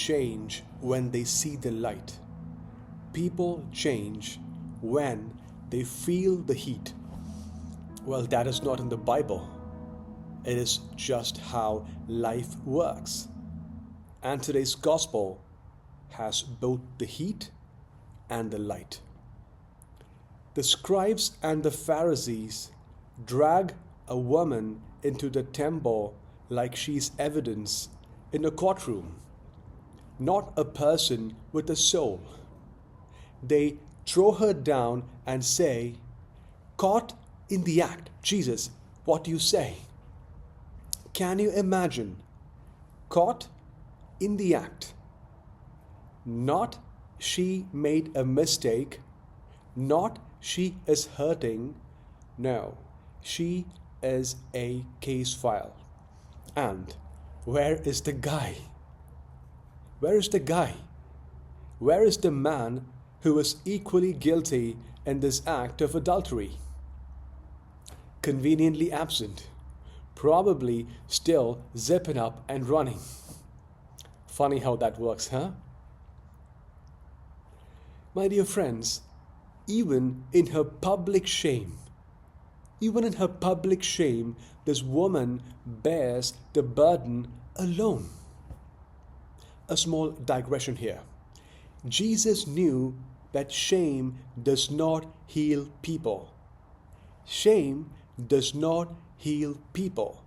change when they see the light. People change when they feel the heat. Well, that is not in the Bible. It is just how life works. And today's gospel has both the heat and the light. The scribes and the Pharisees drag a woman into the temple like she's evidence in a courtroom, not a person with a soul. They throw her down and say, "Caught in the act, Jesus, what do you say?" Can you imagine? Caught in the act. Not she made a mistake, not she is hurting. No, she is a case file. And where is the guy? Where is the guy? Where is the man who is equally guilty in this act of adultery? Conveniently absent, probably still zipping up and running. Funny how that works, huh? My dear friends, even in her public shame, this woman bears the burden alone. A small digression here. Jesus knew that shame does not heal people. Shame does not heal people.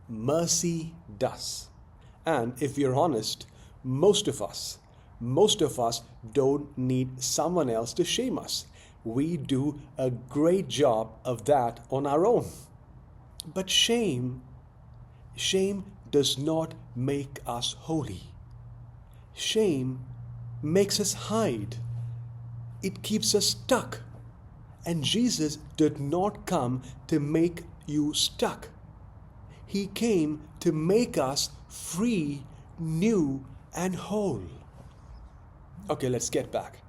Mercy does. And if you're honest, most of us don't need someone else to shame us. We do a great job of that on our own. But shame does not make us holy. Shame makes us hide. It keeps us stuck. And Jesus did not come to make you stuck. He came to make us free, new, and whole. Okay, let's get back.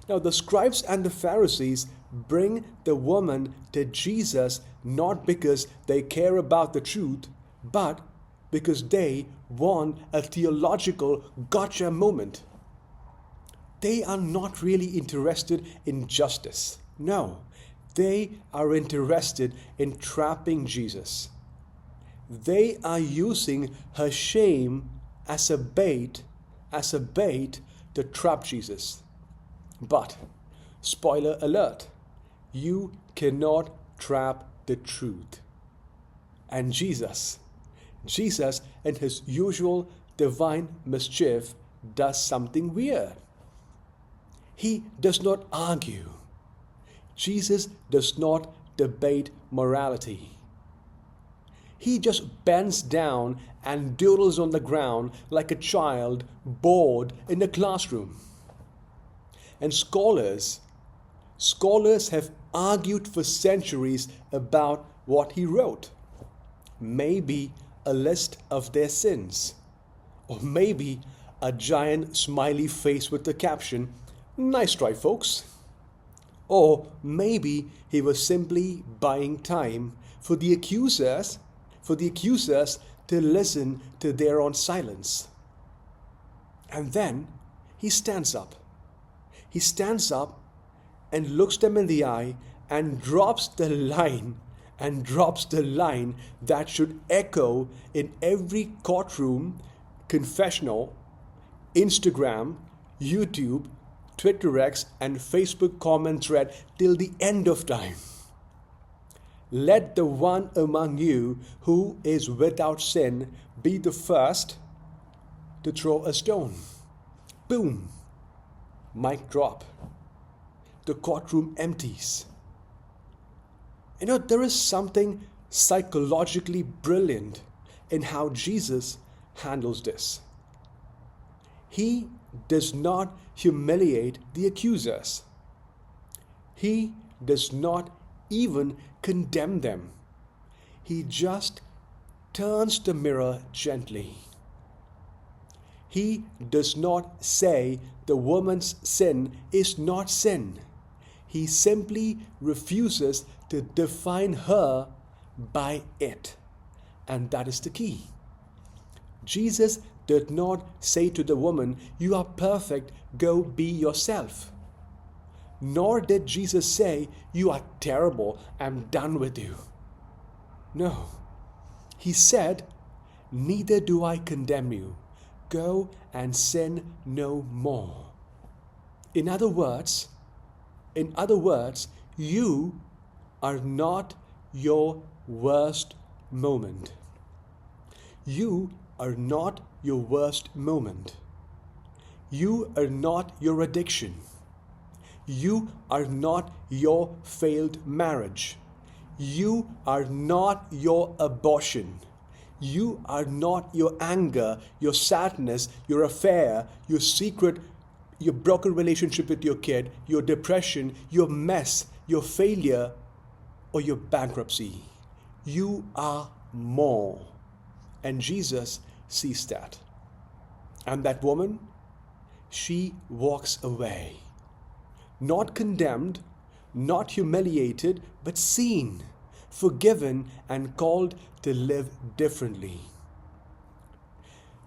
Now, the scribes and the Pharisees bring the woman to Jesus not because they care about the truth, but because they want a theological gotcha moment. They are not really interested in justice. No, they are interested in trapping Jesus. They are using her shame as a bait to trap Jesus. But, spoiler alert, you cannot trap the truth. And Jesus in his usual divine mischief does something weird. He does not argue. Jesus does not debate morality. He just bends down and doodles on the ground like a child bored in a classroom. And scholars have argued for centuries about what he wrote. Maybe a list of their sins. Or maybe a giant smiley face with the caption, "Nice try, folks." Or maybe he was simply buying time for the accusers to listen to their own silence. And then he stands up. He stands up and looks them in the eye and drops the line that should echo in every courtroom, confessional, Instagram, YouTube, Twitter X, and Facebook comment thread till the end of time. Let the one among you who is without sin be the first to throw a stone. Boom. Mic drop. The courtroom empties. You know, there is something psychologically brilliant in how Jesus handles this. He does not humiliate the accusers. He does not even condemn them. He just turns the mirror gently. He does not say the woman's sin is not sin. He simply refuses to define her by it. And that is the key. Jesus did not say to the woman, "You are perfect, go be yourself." Nor did Jesus say, "You are terrible, I'm done with you." No. He said, "Neither do I condemn you. Go and sin no more." In other words, you are not your worst moment. You are not your worst moment. You are not your addiction. You are not your failed marriage. You are not your abortion. You are not your anger, your sadness, your affair, your secret, your broken relationship with your kid, your depression, your mess, your failure, or your bankruptcy. You are more. And Jesus sees that. And that woman, she walks away. Not condemned, not humiliated, but seen, forgiven, and called to live differently.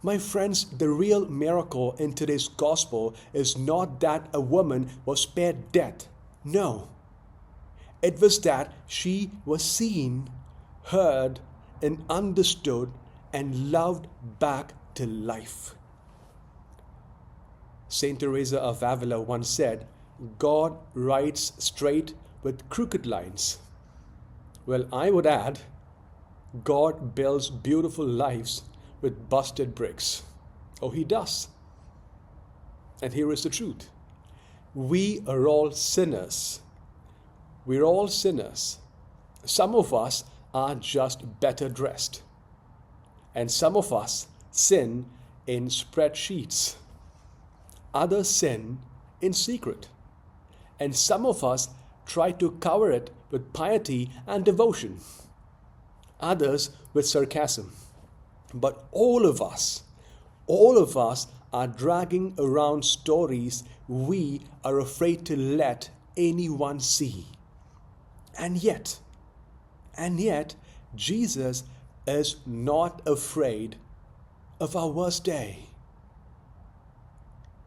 My friends, the real miracle in today's gospel is not that a woman was spared death. No. It was that she was seen, heard, and understood and loved back to life. Saint Teresa of Avila once said, "God writes straight with crooked lines." Well, I would add, God builds beautiful lives with busted bricks. Oh, He does. And here is the truth. We are all sinners. We're all sinners. Some of us are just better dressed. And some of us sin in spreadsheets. Others sin in secret. And some of us try to cover it with piety and devotion. Others with sarcasm. But all of us are dragging around stories we are afraid to let anyone see. And yet, Jesus is not afraid of our worst day.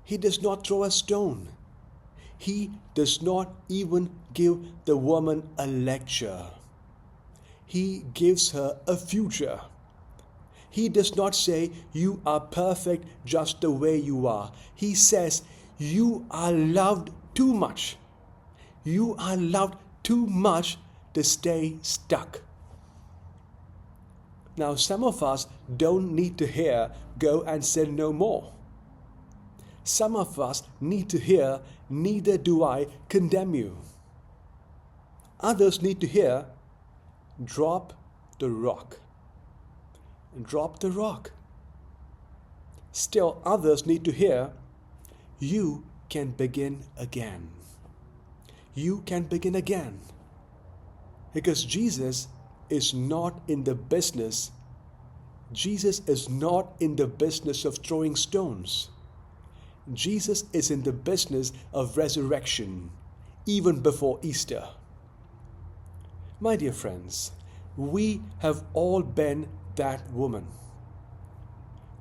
He does not throw a stone. He does not even give the woman a lecture. He gives her a future. He does not say, "You are perfect just the way you are." He says, "You are loved too much. You are loved too much to stay stuck." Now, some of us don't need to hear, "Go and sin no more." Some of us need to hear, "Neither do I condemn you." Others need to hear, "Drop the rock." Drop the rock. Still others need to hear, "You can begin again." You can begin again. Because Jesus is not in the business. Jesus is not in the business of throwing stones. Jesus is in the business of resurrection, even before Easter. My dear friends, we have all been that woman.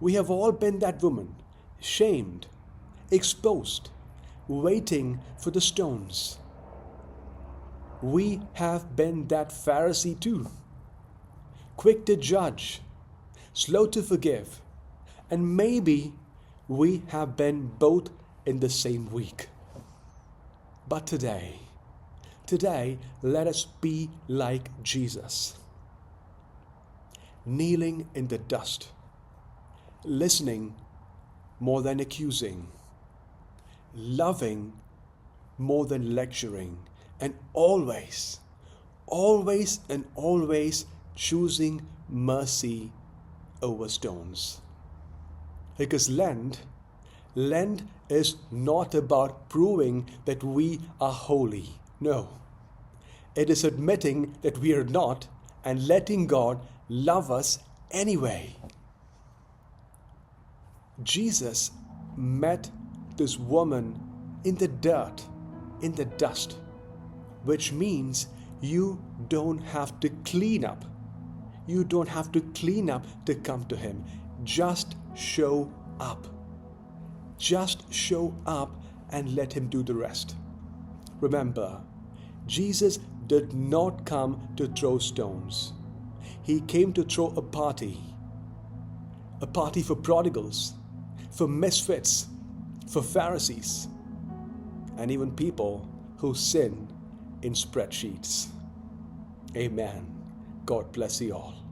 We have all been that woman, shamed, exposed, waiting for the stones. We have been that Pharisee too, quick to judge, slow to forgive, and maybe we have been both in the same week. But today, let us be like Jesus. Kneeling in the dust, listening more than accusing, loving more than lecturing, and always choosing mercy over stones. Because Lent is not about proving that we are holy. No. It is admitting that we are not and letting God love us anyway. Jesus met this woman in the dirt, in the dust, which means you don't have to clean up. You don't have to clean up to come to Him. Just show up. Just show up and let Him do the rest. Remember, Jesus did not come to throw stones. He came to throw a party for prodigals, for misfits, for Pharisees, and even people who sin in spreadsheets. Amen. God bless you all.